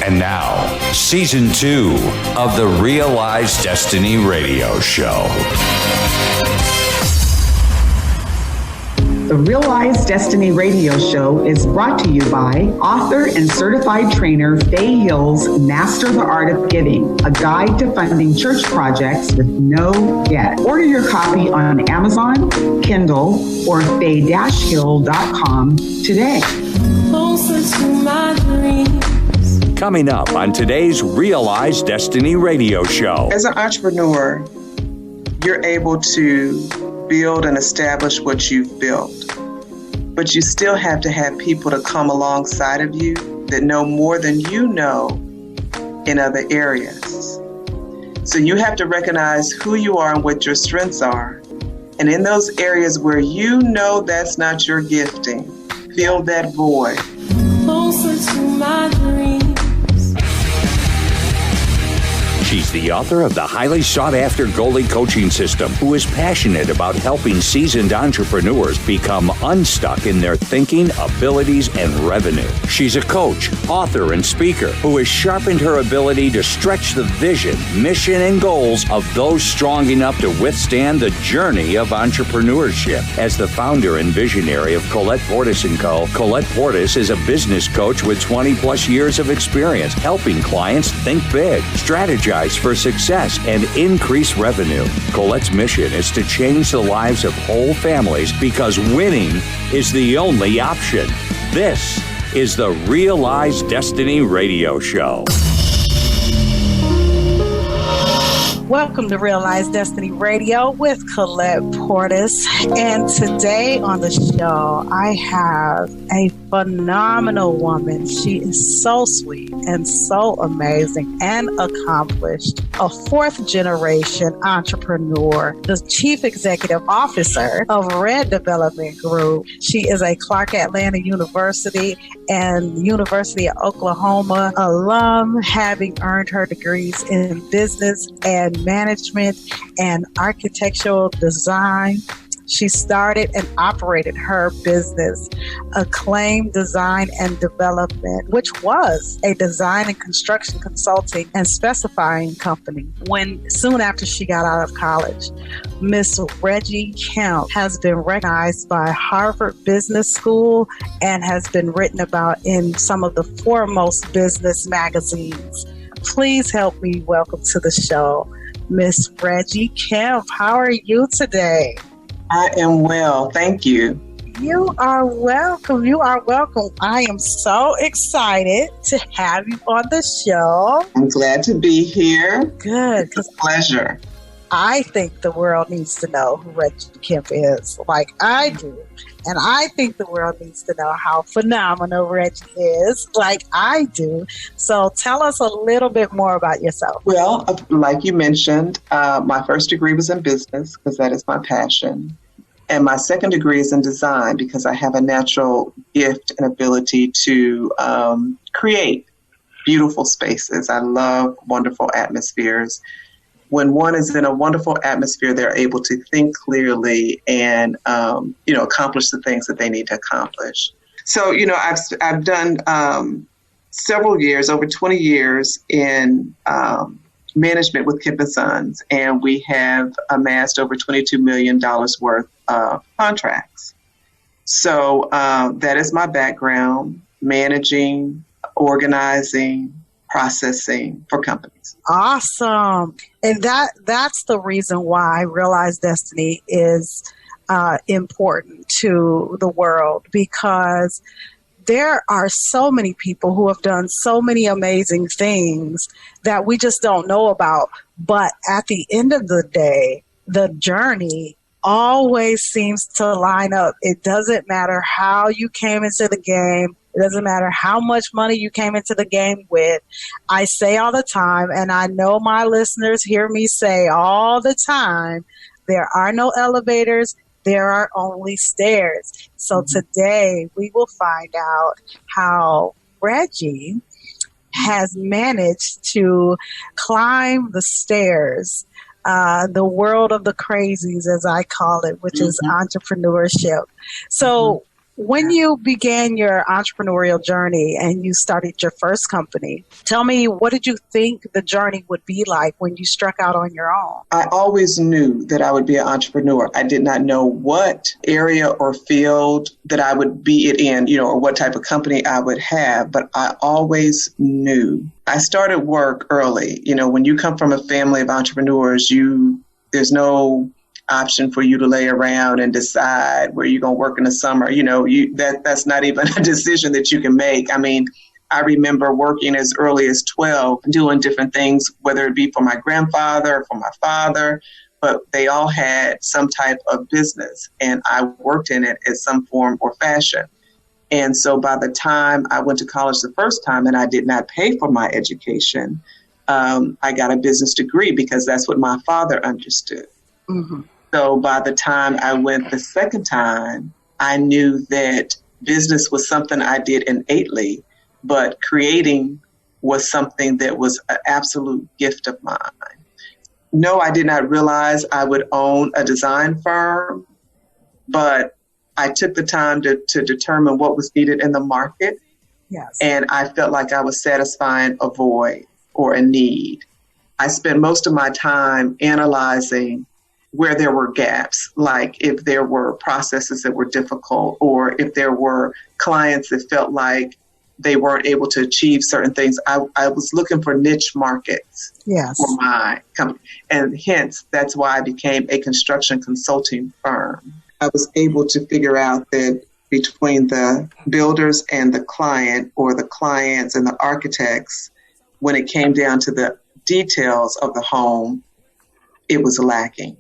And now, Season 2 of the REAL-Eyez Destiny Radio Show. The REAL-Eyez Destiny Radio Show is brought to you by author and certified trainer Faye Hill's Master the Art of Giving, a guide to funding church projects with no debt. Order your copy on Amazon, Kindle, or faye-hill.com today. Closer to my dreams. Coming up on today's REAL-Eyez Destiny Radio Show. As an entrepreneur, you're able to build and establish what you've built. But you still have to have people to come alongside of you that know more than you know in other areas. So you have to recognize who you are and what your strengths are. And in those areas where you know that's not your gifting, fill that void. Closer to my dreams. She's the author of the highly sought-after Goldie coaching system, who is passionate about helping seasoned entrepreneurs become unstuck in their thinking, abilities, and revenue. She's a coach, author, and speaker who has sharpened her ability to stretch the vision, mission, and goals of those strong enough to withstand the journey of entrepreneurship. As the founder and visionary of Collette Portis & Co., Collette Portis is a business coach with 20-plus years of experience helping clients think big, strategize for success, and increase revenue. Colette's mission is to change the lives of whole families because winning is the only option. This is the REAL-Eyez Destiny Radio Show. Welcome to REAL-Eyez Destiny Radio with Collette Portis. And today on the show, I have a phenomenal woman. She is so sweet and so amazing and accomplished. A fourth-generation entrepreneur, the Chief Executive Officer of Red Development Group. She is a Clark Atlanta University and University of Oklahoma alum, having earned her degrees in business and management and architectural design. She started and operated her business, Acclaim Design and Development, which was a design and construction consulting and specifying company. When soon after she got out of college, Miss Reggi Kemp has been recognized by Harvard Business School and has been written about in some of the foremost business magazines. Please help me welcome to the show, Miss Reggi Kemp. How are you today? I am well, thank you. You are welcome. You are welcome. I am so excited to have you on the show. I'm glad to be here. Good. It's a pleasure. I think the world needs to know who Reggi Kemp is, like I do. And I think the world needs to know how phenomenal Reggi is, like I do. So tell us a little bit more about yourself. Well, like you mentioned, my first degree was in business because that is my passion. And my second degree is in design because I have a natural gift and ability to create beautiful spaces. I love wonderful atmospheres. When one is in a wonderful atmosphere, they're able to think clearly and, accomplish the things that they need to accomplish. So, I've done several years, over 20 years in management with Kemp & Sons, and we have amassed over $22 million worth of contracts. So that is my background, managing, organizing, processing for companies. Awesome. And that's the reason why REAL-Eyez Destiny is important to the world, because there are so many people who have done so many amazing things that we just don't know about. But at the end of the day, the journey always seems to line up. It doesn't matter how you came into the game. It doesn't matter how much money you came into the game with. I say all the time, and I know my listeners hear me say all the time, there are no elevators. There are only stairs. So today we will find out how Reggi has managed to climb the stairs, the world of the crazies, as I call it, which is entrepreneurship. So When you began your entrepreneurial journey and you started your first company, tell me, what did you think the journey would be like when you struck out on your own? I always knew that I would be an entrepreneur. I did not know what area or field that I would be it in, or what type of company I would have, but I always knew. I started work early. When you come from a family of entrepreneurs, there's no option for you to lay around and decide where you're going to work in the summer. That's not even a decision that you can make. I mean, I remember working as early as 12, doing different things, whether it be for my grandfather or for my father, but they all had some type of business and I worked in it in some form or fashion. And so by the time I went to college the first time and I did not pay for my education, I got a business degree because that's what my father understood. Mm-hmm. So by the time I went the second time, I knew that business was something I did innately, but creating was something that was an absolute gift of mine. No, I did not realize I would own a design firm, but I took the time to determine what was needed in the market. Yes. And I felt like I was satisfying a void or a need. I spent most of my time analyzing where there were gaps, like if there were processes that were difficult or if there were clients that felt like they weren't able to achieve certain things. I was looking for niche markets for my company. And hence, that's why I became a construction consulting firm. I was able to figure out that between the builders and the client, or the clients and the architects, when it came down to the details of the home, it was lacking.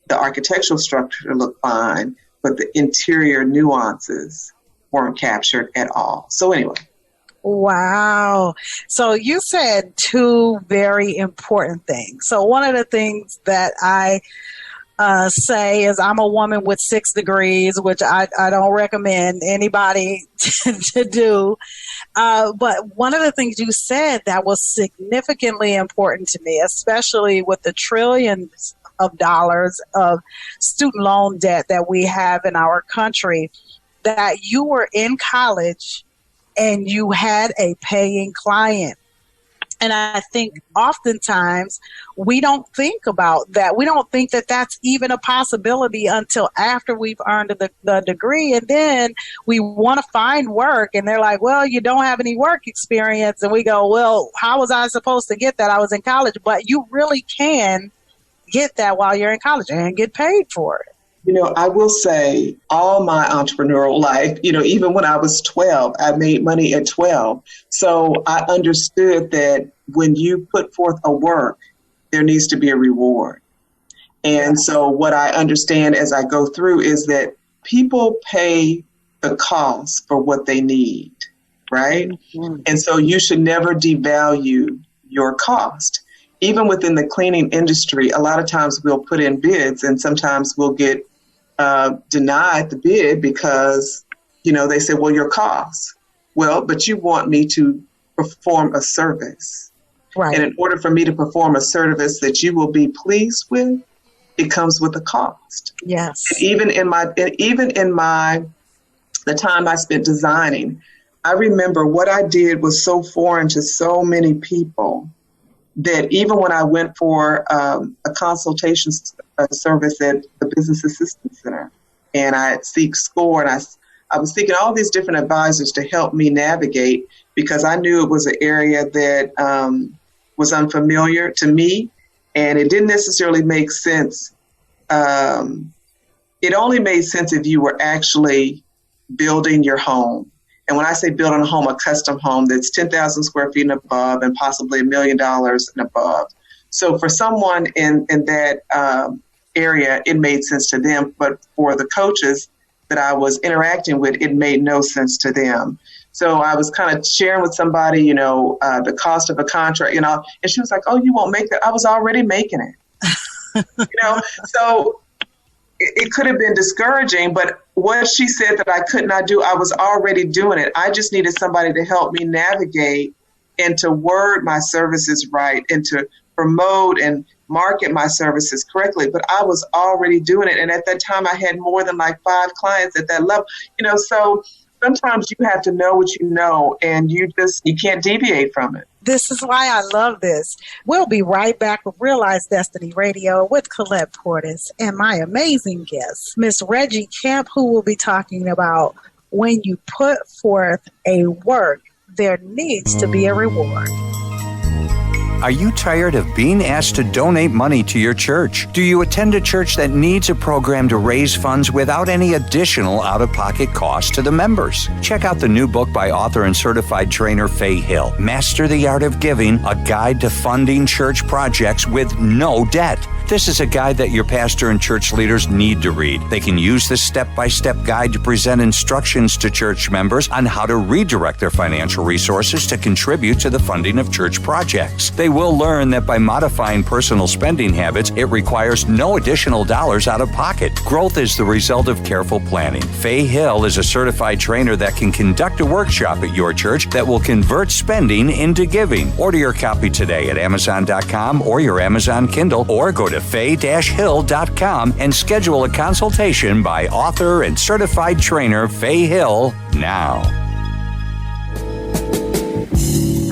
The architectural structure looked fine, but the interior nuances weren't captured at all. So anyway. Wow. So you said two very important things. So one of the things that I say is I'm a woman with 6 degrees, which I don't recommend anybody to do. But one of the things you said that was significantly important to me, especially with the trillions of dollars of student loan debt that we have in our country, that you were in college and you had a paying client. And I think oftentimes we don't think about that. We don't think that that's even a possibility until after we've earned the degree. And then we want to find work and they're like, well, you don't have any work experience. And we go, well, how was I supposed to get that? I was in college. But you really can get that while you're in college and get paid for it. I will say all my entrepreneurial life, even when I was 12, I made money at 12. So I understood that when you put forth a work, there needs to be a reward. And so what I understand as I go through is that people pay the cost for what they need, right? Mm-hmm. And so you should never devalue your cost. Even within the cleaning industry, a lot of times we'll put in bids and sometimes we'll get denied the bid because, they say, well, your cost. Well, but you want me to perform a service. Right. And in order for me to perform a service that you will be pleased with, it comes with a cost. Yes. And even in the time I spent designing, I remember what I did was so foreign to so many people that even when I went for a consultation service at the Business Assistance Center, and I seek SCORE, and I was seeking all these different advisors to help me navigate because I knew it was an area that was unfamiliar to me, and it didn't necessarily make sense. It only made sense if you were actually building your home. And when I say building a home, a custom home that's 10,000 square feet and above and possibly $1 million and above. So for someone in that area, it made sense to them. But for the coaches that I was interacting with, it made no sense to them. So I was kind of sharing with somebody, the cost of a contract, and she was like, oh, you won't make that. I was already making it, so it could have been discouraging, but what she said that I could not do, I was already doing it. I just needed somebody to help me navigate and to word my services right and to promote and market my services correctly, but I was already doing it. And at that time I had more than like 5 clients at that level, so sometimes you have to know what you know, and you can't deviate from it. This is why I love this. We'll be right back with REAL-Eyez Destiny Radio with Collette Portis and my amazing guest, Miss Reggi Kemp, who will be talking about when you put forth a work, there needs to be a reward. Are you tired of being asked to donate money to your church? Do you attend a church that needs a program to raise funds without any additional out-of-pocket costs to the members? Check out the new book by author and certified trainer Faye Hill, Master the Art of Giving, a guide to funding church projects with no debt. This is a guide that your pastor and church leaders need to read. They can use this step-by-step guide to present instructions to church members on how to redirect their financial resources to contribute to the funding of church projects. They will learn that by modifying personal spending habits, it requires no additional dollars out of pocket. Growth is the result of careful planning. Faye Hill is a certified trainer that can conduct a workshop at your church that will convert spending into giving. Order your copy today at Amazon.com or your Amazon Kindle, or go to Faye-Hill.com and schedule a consultation by author and certified trainer Faye Hill now.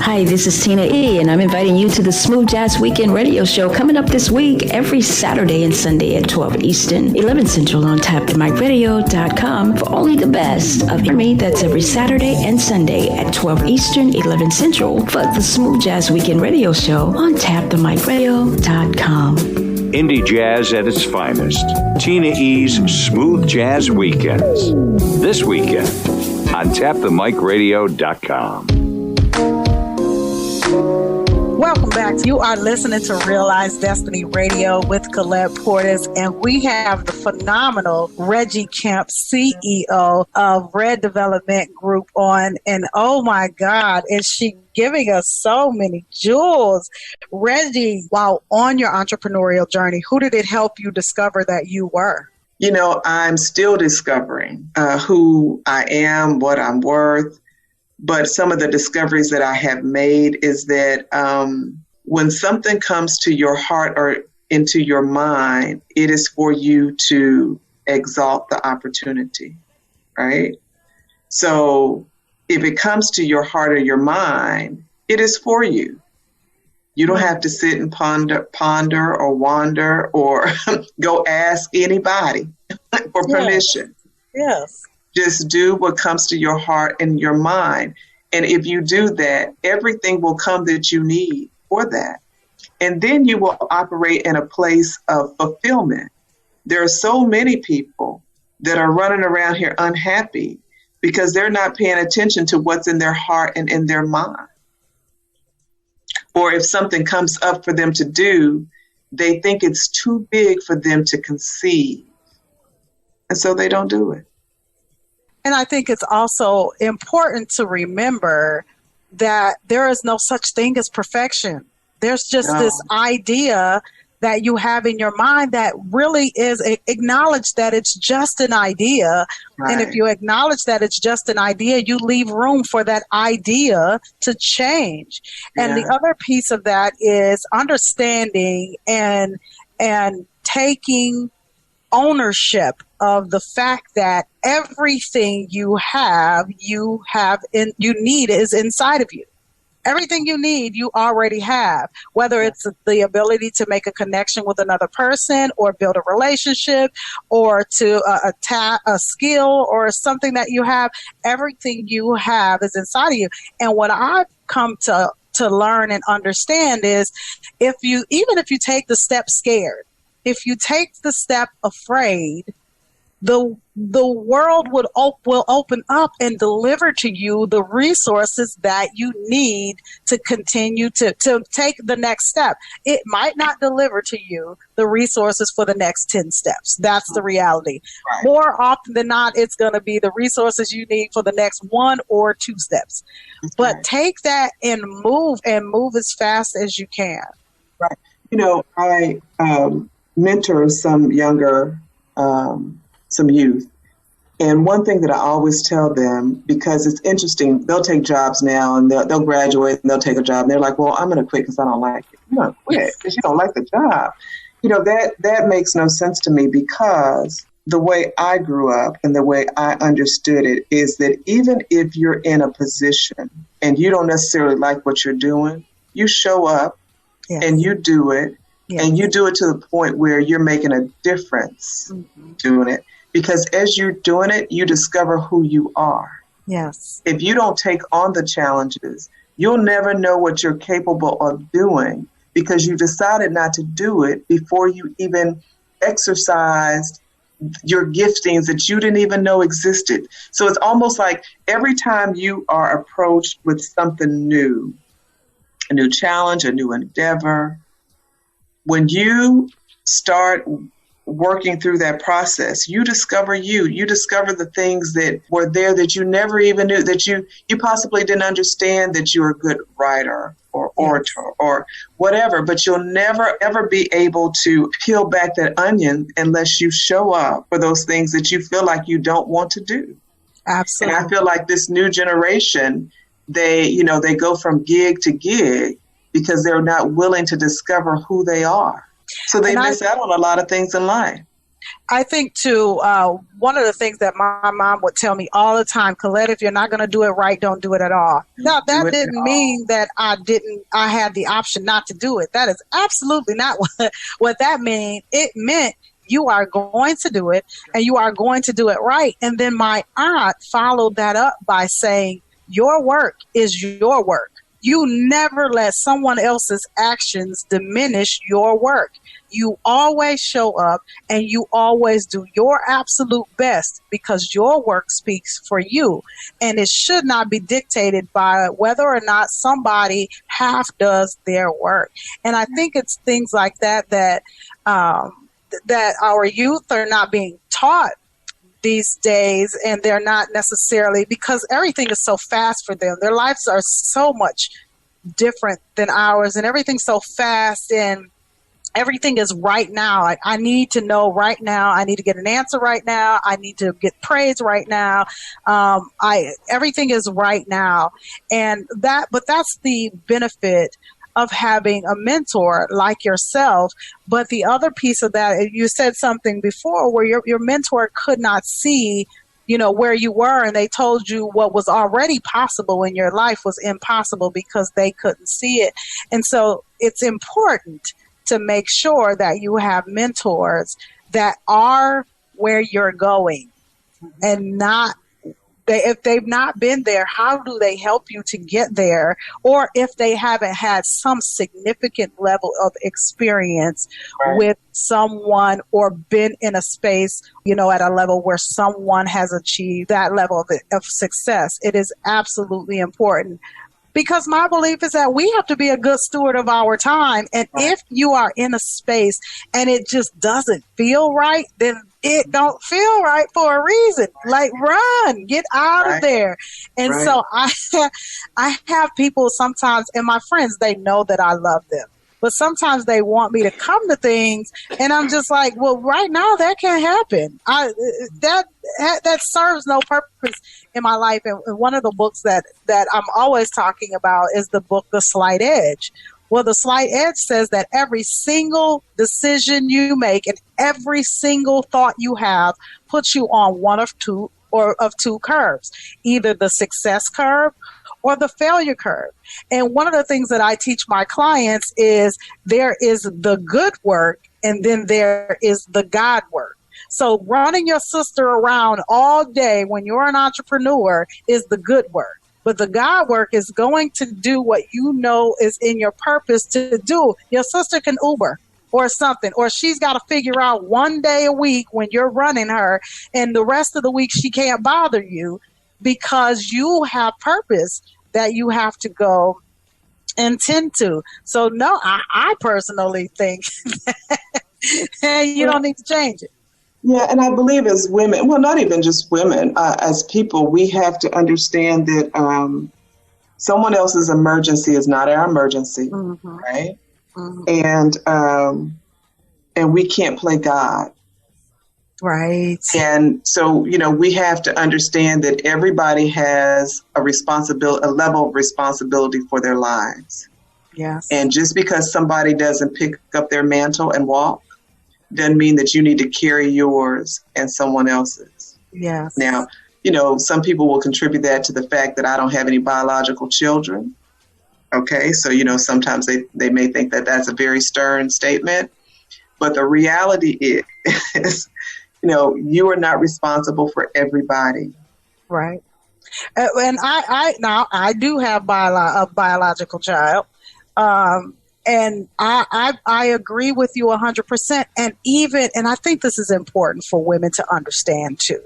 Hi, this is Tina E., and I'm inviting you to the Smooth Jazz Weekend radio show coming up this week, every Saturday and Sunday at 12 Eastern, 11 Central on TapTheMicRadio.com for only the best of me. That's every Saturday and Sunday at 12 Eastern, 11 Central for the Smooth Jazz Weekend radio show on TapTheMicRadio.com. Indie jazz at its finest. Tina E.'s Smooth Jazz Weekends. This weekend on TapTheMicRadio.com. Welcome back. You are listening to REAL-Eyez Destiny Radio with Collette Portis, and we have the phenomenal Reggi Kemp, CEO of Red Development Group on, and oh my God, is she giving us so many jewels. Reggi, while on your entrepreneurial journey, who did it help you discover that you were? I'm still discovering who I am, what I'm worth. But some of the discoveries that I have made is that when something comes to your heart or into your mind, it is for you to exalt the opportunity, right? So if it comes to your heart or your mind, it is for you. You don't have to sit and ponder or wander or go ask anybody for permission. Yes. Just do what comes to your heart and your mind. And if you do that, everything will come that you need for that. And then you will operate in a place of fulfillment. There are so many people that are running around here unhappy because they're not paying attention to what's in their heart and in their mind. Or if something comes up for them to do, they think it's too big for them to conceive. And so they don't do it. And I think it's also important to remember that there is no such thing as perfection. There's just this idea that you have in your mind that really is acknowledge that it's just an idea. Right. And if you acknowledge that it's just an idea, you leave room for that idea to change. Yeah. And the other piece of that is understanding and taking ownership of the fact that everything you need is inside of you. Everything you need, you already have, whether it's the ability to make a connection with another person or build a relationship or to attack a skill or something that you have. Everything you have is inside of you. And what I've come to learn and understand is even if you take the step scared, if you take the step afraid, the world will open up and deliver to you the resources that you need to continue to take the next step. It might not deliver to you the resources for the next 10 steps. That's the reality. Right. More often than not, it's going to be the resources you need for the next 1 or 2 steps. Okay. But take that and move as fast as you can. Right. I mentor some younger some youth, And one thing that I always tell them, because it's interesting, they'll take jobs now and they'll graduate and they'll take a job. And they're like, well, I'm going to quit because I don't like it. You're going to quit because you don't like the job. You know, that makes no sense to me, because the way I grew up and the way I understood it is that even if you're in a position and you don't necessarily like what you're doing, you show up and you do it, and you do it to the point where you're making a difference doing it. Because as you're doing it, you discover who you are. Yes. If you don't take on the challenges, you'll never know what you're capable of doing, because you decided not to do it before you even exercised your giftings that you didn't even know existed. So it's almost like every time you are approached with something new, a new challenge, a new endeavor, when you start working through that process, you discover you discover the things that were there that you never even knew, that you possibly didn't understand, that you're a good writer or orator or whatever, but you'll never ever be able to peel back that onion unless you show up for those things that you feel like you don't want to do. Absolutely. And I feel like this new generation, they go from gig to gig because they're not willing to discover who they are. So they miss out on a lot of things in life. I think, too, one of the things that my mom would tell me all the time, Collette, if you're not going to do it right, don't do it at all. Now, that didn't mean that I had the option not to do it. That is absolutely not what that meant. It meant you are going to do it, and you are going to do it right. And then my aunt followed that up by saying, your work is your work. You never let someone else's actions diminish your work. You always show up and you always do your absolute best, because your work speaks for you. And it should not be dictated by whether or not somebody half does their work. And I think it's things like that our youth are not being taught these days, and they're not necessarily, because everything is so fast for them. Their lives are so much different than ours, and everything's so fast, and everything is right now. Like, I need to know right now. I need to get an answer right now. I need to get praise right now. Everything is right now, but that's the benefit of having a mentor like yourself. But the other piece of that, you said something before where your mentor could not see, where you were, and they told you what was already possible in your life was impossible because they couldn't see it. And so it's important to make sure that you have mentors that are where you're going, and if they've not been there, how do they help you to get there? Or if they haven't had some significant level of experience with someone, or been in a space, at a level where someone has achieved that level of success. It is absolutely important, because my belief is that we have to be a good steward of our time. And if you are in a space and it just doesn't feel right, then it don't feel right for a reason. Like, run, get out of there. And so I have people sometimes, and my friends, they know that I love them, but sometimes they want me to come to things, and I'm just like, well, right now that can't happen. That serves no purpose in my life. And one of the books that I'm always talking about is the book, The Slight Edge. Well, The Slight Edge says that every single decision you make and every single thought you have puts you on one of two curves, either the success curve or the failure curve. And one of the things that I teach my clients is there is the good work, and then there is the God work. So running your sister around all day when you're an entrepreneur is the good work. But the God work is going to do what you know is in your purpose to do. Your sister can Uber or something, or she's got to figure out one day a week when you're running her, and the rest of the week she can't bother you, because you have purpose that you have to go and tend to. So no, I personally think you don't need to change it. Yeah, and I believe as women, well, not even just women, as people, we have to understand that someone else's emergency is not our emergency, right? Mm-hmm. And we can't play God. Right. And so, we have to understand that everybody has a level of responsibility for their lives. Yes. And just because somebody doesn't pick up their mantle and walk doesn't mean that you need to carry yours and someone else's. Yes. Now, some people will contribute that to the fact that I don't have any biological children. Okay. So, sometimes they may think that that's a very stern statement, but the reality is, you are not responsible for everybody. Right. And I do have a biological child. And I agree with you 100%. And I think this is important for women to understand too,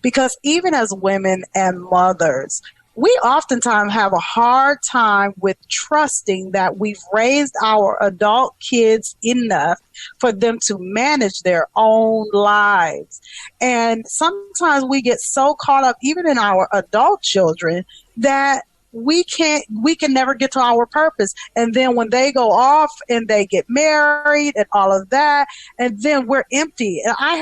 because even as women and mothers, we oftentimes have a hard time with trusting that we've raised our adult kids enough for them to manage their own lives. And sometimes we get so caught up even in our adult children that we can never get to our purpose. And then when they go off and they get married and all of that, and then we're empty. And I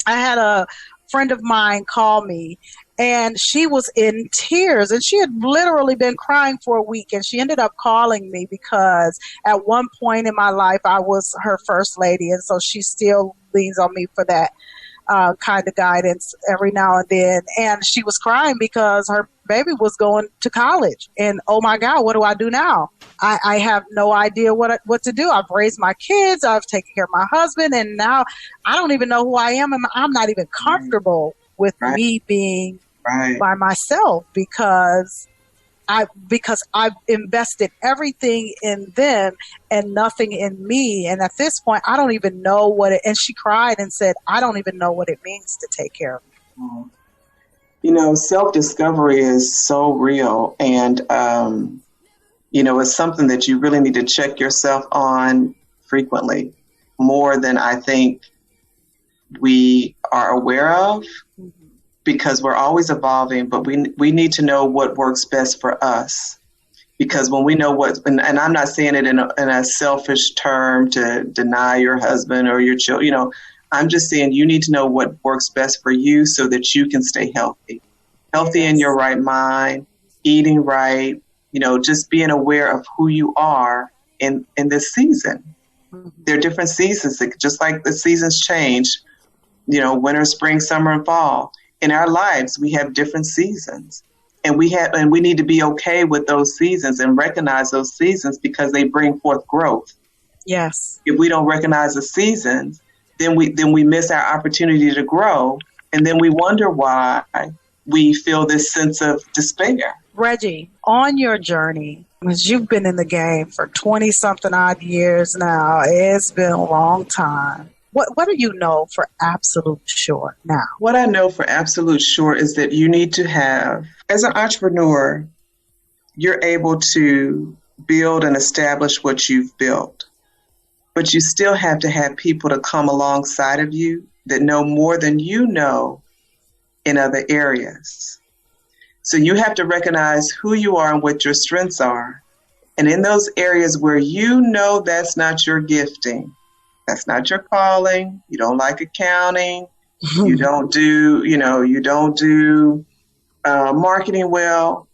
had a friend of mine call me, and she was in tears, and she had literally been crying for a week. And she ended up calling me because at one point in my life, I was her first lady. And so she still leans on me for that kind of guidance every now and then. And she was crying because her baby was going to college. And oh my God, what do I do now? I have no idea what to do. I've raised my kids. I've taken care of my husband. And now I don't even know who I am. And I'm not even comfortable with me being by myself because I've invested everything in them and nothing in me. And at this point, I don't even know and she cried and said, I don't even know what it means to take care of me. Self-discovery is so real. And, it's something that you really need to check yourself on frequently, more than I think we are aware of. Mm-hmm. Because we're always evolving, but we need to know what works best for us. Because when we know and I'm not saying it in a selfish term to deny your husband or your children, I'm just saying you need to know what works best for you so that you can stay healthy in your right mind, eating right, just being aware of who you are in this season. Mm-hmm. There are different seasons, just like the seasons change, winter, spring, summer, and fall. In our lives, we have different seasons, and we need to be okay with those seasons and recognize those seasons because they bring forth growth. Yes. If we don't recognize the seasons, then we miss our opportunity to grow, and then we wonder why we feel this sense of despair. Reggie, on your journey, as you've been in the game for 20-something odd years now, it's been a long time. What do you know for absolute sure now? What I know for absolute sure is that you need to have, as an entrepreneur, you're able to build and establish what you've built. But you still have to have people to come alongside of you that know more than you know in other areas. So you have to recognize who you are and what your strengths are. And in those areas where that's not your gifting, that's not your calling. You don't like accounting. You don't do marketing well.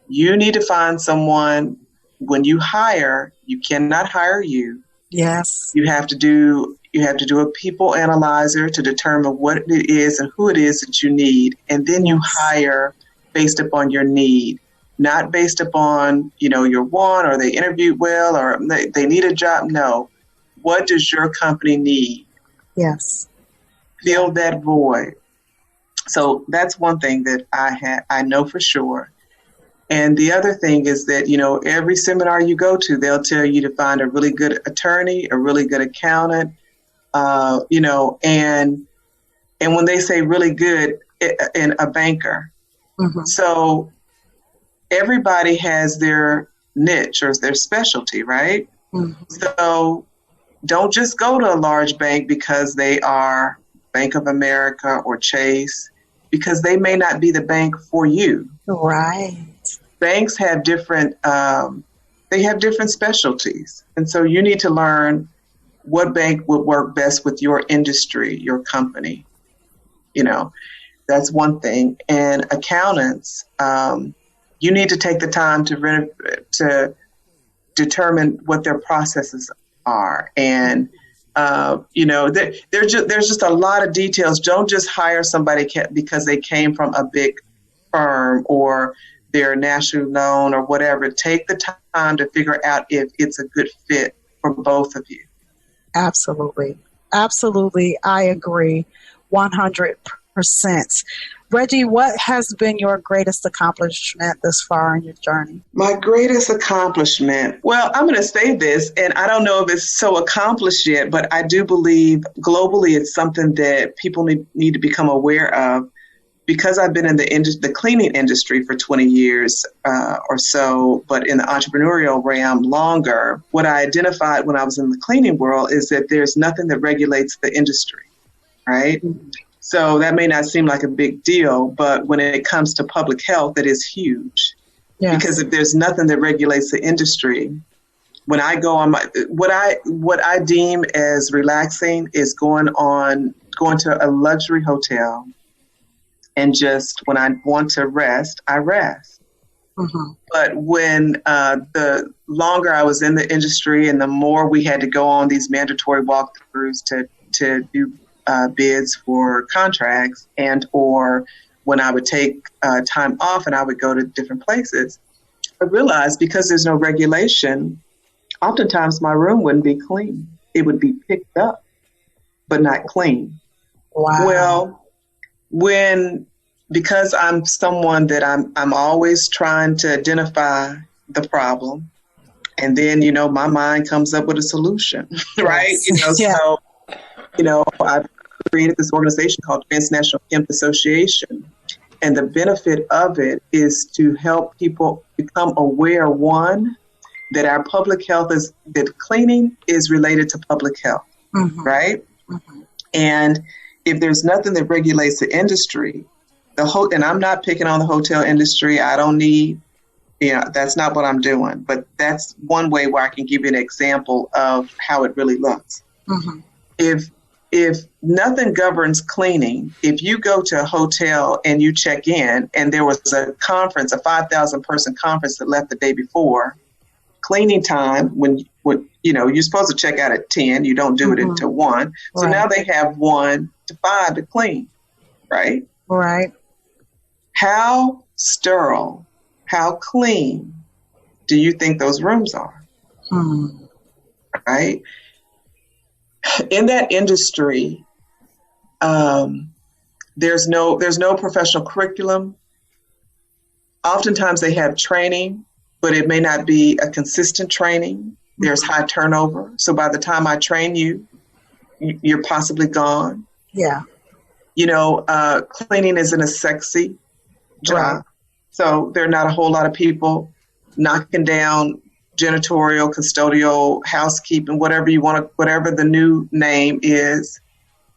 You need to find someone. When you hire, you cannot hire you. Yes. You have to do a people analyzer to determine what it is and who it is that you need. And then you hire based upon your need, not based upon, your want or they interviewed well or they need a job. No. What does your company need? Yes. Fill that void. So that's one thing that I know for sure. And the other thing is that, every seminar you go to, they'll tell you to find a really good attorney, a really good accountant, and when they say really good, in a banker. Mm-hmm. So everybody has their niche or their specialty, right? Mm-hmm. So don't just go to a large bank because they are Bank of America or Chase, because they may not be the bank for you. Right. Banks have different specialties. And so you need to learn what bank would work best with your industry, your company? You know, that's one thing. And accountants, you need to take the time to determine what their processes are. And, you know, there's just a lot of details. Don't just hire somebody because they came from a big firm or they're nationally known or whatever. Take the time to figure out if it's a good fit for both of you. Absolutely. Absolutely. I agree 100%. Reggie, what has been your greatest accomplishment this far in your journey? My greatest accomplishment? Well, I'm going to say this, and I don't know if it's so accomplished yet, but I do believe globally it's something that people need to become aware of. Because I've been in the cleaning industry for 20 years or so, but in the entrepreneurial realm longer, what I identified when I was in the cleaning world is that there's nothing that regulates the industry, right? Mm-hmm. So that may not seem like a big deal, but when it comes to public health, it is huge. Yes. Because if there's nothing that regulates the industry, when I go on what I deem as relaxing is going to a luxury hotel. And just when I want to rest, I rest. Mm-hmm. But when the longer I was in the industry and the more we had to go on these mandatory walkthroughs to do bids for contracts and or when I would take time off and I would go to different places, I realized because there's no regulation, oftentimes my room wouldn't be clean. It would be picked up, but not clean. Wow. Well, because I'm someone that I'm always trying to identify the problem, and then, you know, my mind comes up with a solution, right? You know, yeah. So, you know, I've created this organization called Transnational Kemp Association, and the benefit of it is to help people become aware, one, that our public health that cleaning is related to public health, mm-hmm. right? Mm-hmm. And if there's nothing that regulates the industry, and I'm not picking on the hotel industry. I don't need, you know, that's not what I'm doing. But that's one way where I can give you an example of how it really looks. Mm-hmm. If nothing governs cleaning, if you go to a hotel and you check in and there was a conference, a 5,000 person conference that left the day before, cleaning time, when you know, you're supposed to check out at 10, you don't do mm-hmm. it until 1. So right. Now they have 1 to 5 to clean, right? Right. How sterile, how clean do you think those rooms are? Right? In that industry, there's no professional curriculum. Oftentimes they have training, but it may not be a consistent training. There's high turnover. So by the time I train you, you're possibly gone. Yeah. You know, cleaning isn't a sexy job. Right. So there are not a whole lot of people knocking down janitorial, custodial, housekeeping, whatever the new name is.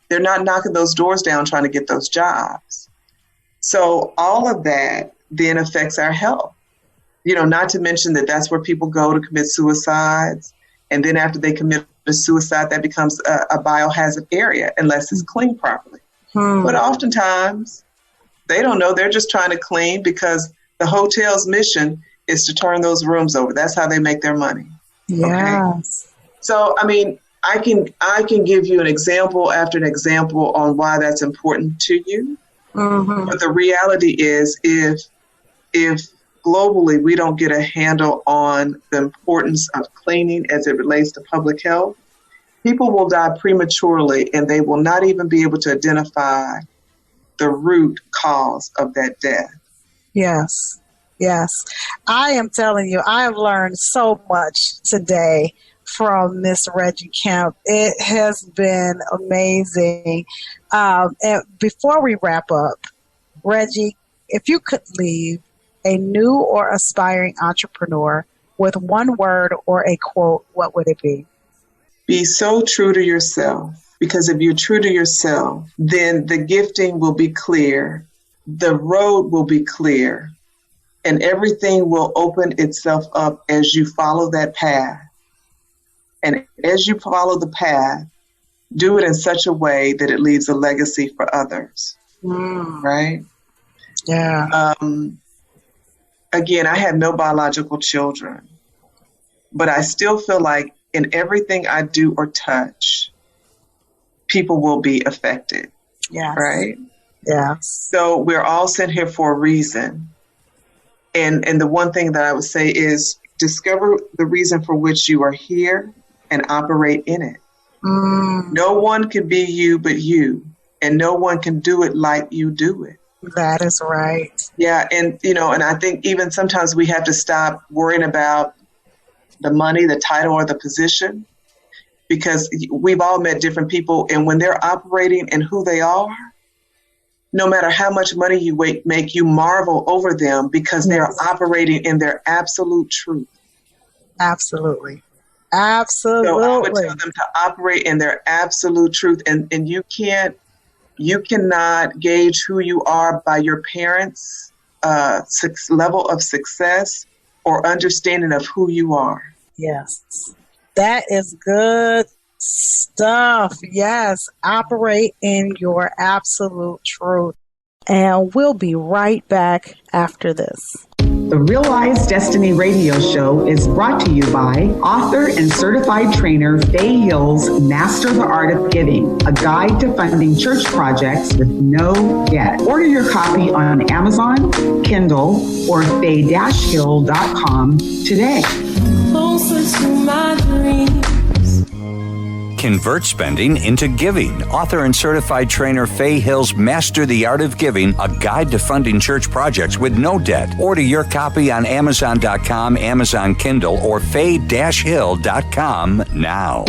They're not knocking those doors down trying to get those jobs. So all of that then affects our health. You know, not to mention that that's where people go to commit suicides. And then after they commit a suicide, that becomes a biohazard area unless it's cleaned properly. But oftentimes they don't know. They're just trying to clean because the hotel's mission is to turn those rooms over. That's how they make their money. Yes. Okay? So, I mean, I can give you an example after an example on why that's important to you. Mm-hmm. But the reality is if globally we don't get a handle on the importance of cleaning as it relates to public health, people will die prematurely and they will not even be able to identify the root cause of that death. Yes. Yes. I am telling you, I have learned so much today from Miss Reggi Kemp. It has been amazing. And before we wrap up, Reggie, if you could leave a new or aspiring entrepreneur with one word or a quote, what would it be? Be so true to yourself, because if you're true to yourself, then the gifting will be clear, the road will be clear, and everything will open itself up as you follow that path. And as you follow the path, do it in such a way that it leaves a legacy for others. Right? Yeah. Again, I have no biological children, but I still feel like in everything I do or touch, people will be affected. Yes. Right? Yeah. So we're all sent here for a reason. And the one thing that I would say is discover the reason for which you are here and operate in it. No one can be you but you, and no one can do it like you do it. That is right. Yeah, and and I think even sometimes we have to stop worrying about the money, the title, or the position, because we've all met different people, and when they're operating in who they are, no matter how much money you make, you marvel over them because they're operating in their absolute truth. Absolutely. Absolutely. So I would tell them to operate in their absolute truth, and you cannot gauge who you are by your parents' level of success or understanding of who you are. Yes, that is good stuff. Yes, operate in your absolute truth. And we'll be right back after this. The REAL-Eyez Destiny Radio Show is brought to you by author and certified trainer Faye Hill's Master the Art of Giving, a guide to funding church projects with no debt. Order your copy on Amazon, Kindle, or faye-hill.com today. Closer to my dreams. Convert spending into giving. Author and certified trainer Faye Hill's Master the Art of Giving, a guide to funding church projects with no debt. Order your copy on Amazon.com, Amazon Kindle, or faye-hill.com now.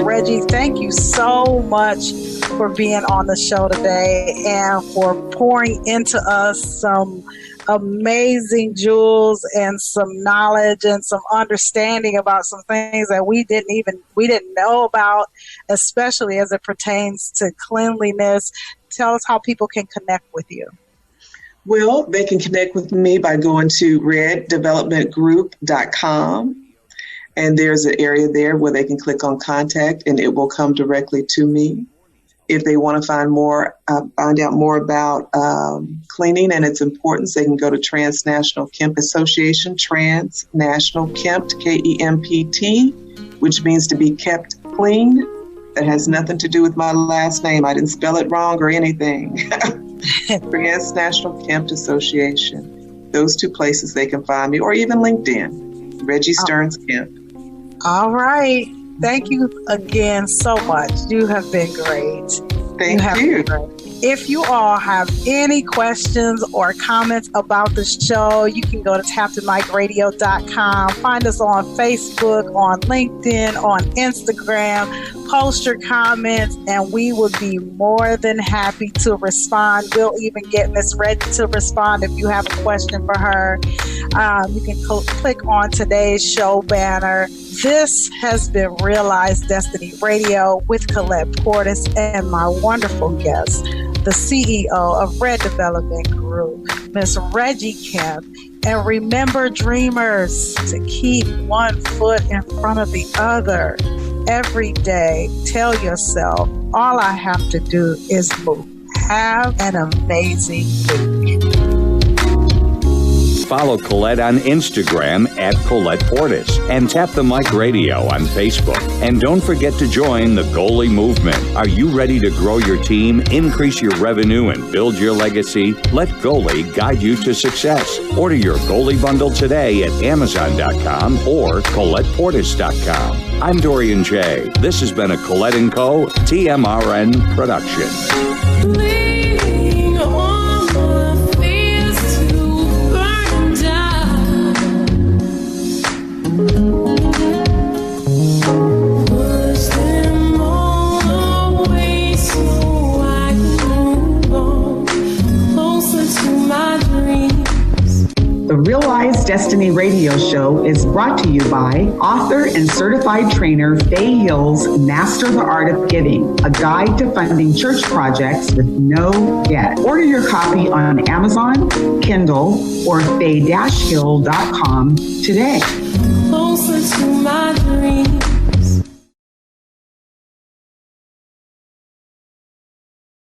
Reggie, thank you so much for being on the show today and for pouring into us some amazing jewels and some knowledge and some understanding about some things that we didn't know about, especially as it pertains to cleanliness. Tell us how people can connect with you. Well, they can connect with me by going to reddevelopmentgroup.com. And there's an area there where they can click on contact and it will come directly to me. If they want to find out more about cleaning and its importance, they can go to Transnational Kemp Association, Transnational Kemp, K-E-M-P-T, which means to be kept clean. That has nothing to do with my last name. I didn't spell it wrong or anything. Transnational Kemp Association. Those two places they can find me, or even LinkedIn, Reggie Stearns Kemp. All right. Thank you again so much. You have been great. Thank you. If you all have any questions or comments about the show, you can go to tapthemicradio.com. Find us on Facebook, on LinkedIn, on Instagram. Post your comments, and we would be more than happy to respond. We'll even get Miss Reggie to respond if you have a question for her. You can click on today's show banner. This has been REAL-Eyez Destiny Radio with Collette Portis and my wonderful guest, the CEO of Red Development Group, Miss Reggi Kemp. And remember, dreamers, to keep one foot in front of the other. Every day, tell yourself, all I have to do is move. Have an amazing week. Follow Collette on Instagram at Collette Portis and Tap the Mic Radio on Facebook. And don't forget to join the Goalie Movement. Are you ready to grow your team, increase your revenue, and build your legacy? Let Goalie guide you to success. Order your Goalie bundle today at Amazon.com or ColettePortis.com. I'm Dorian J. This has been a Collette & Co. TMRN production. Leaning on my fears to burn down. Push them all away so I can move on closer to my dreams. The REAL-Eyez Destiny Radio Show is brought to you by author and certified trainer Faye Hill's Master the Art of Giving, a guide to funding church projects with no debt. Order your copy on Amazon, Kindle, or faye-hill.com today. closer to my dream.